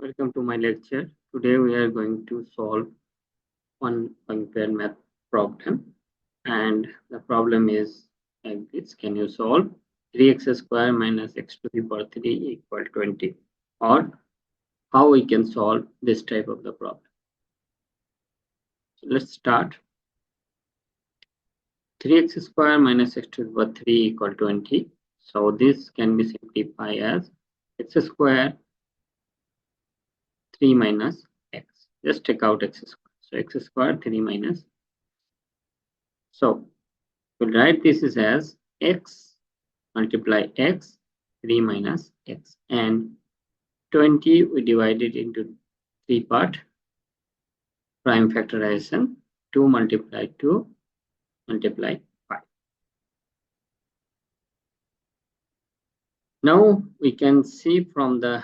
Welcome to my lecture. Today we are going to solve one Olympiad math problem, and the problem is like this: can you solve 3x square minus x to the power 3 equal 20, or how we can solve this type of the problem? So let's start. 3x square minus x to the power 3 equal 20. So this can be simplified as x square 3 minus x. Just take out x square. So x square 3 minus. So we'll write this as x multiply x 3 minus x, and 20 we divided into 3 part. Prime factorization 2 multiply 2 multiply 5. Now we can see from the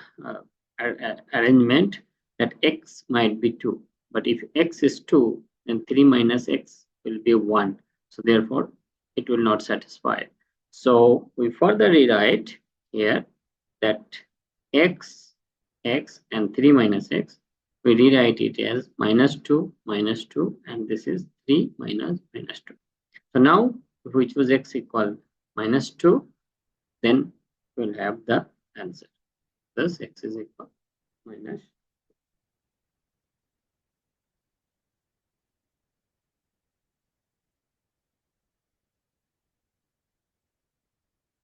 arrangement that x might be 2, but if x is 2, then 3 minus x will be 1. So therefore it will not satisfy. So we further rewrite here that x and 3 minus x, we rewrite it as minus 2, and this is 3 minus 2. So now if we choose x equal minus 2, then we'll have the answer. Thus x is equal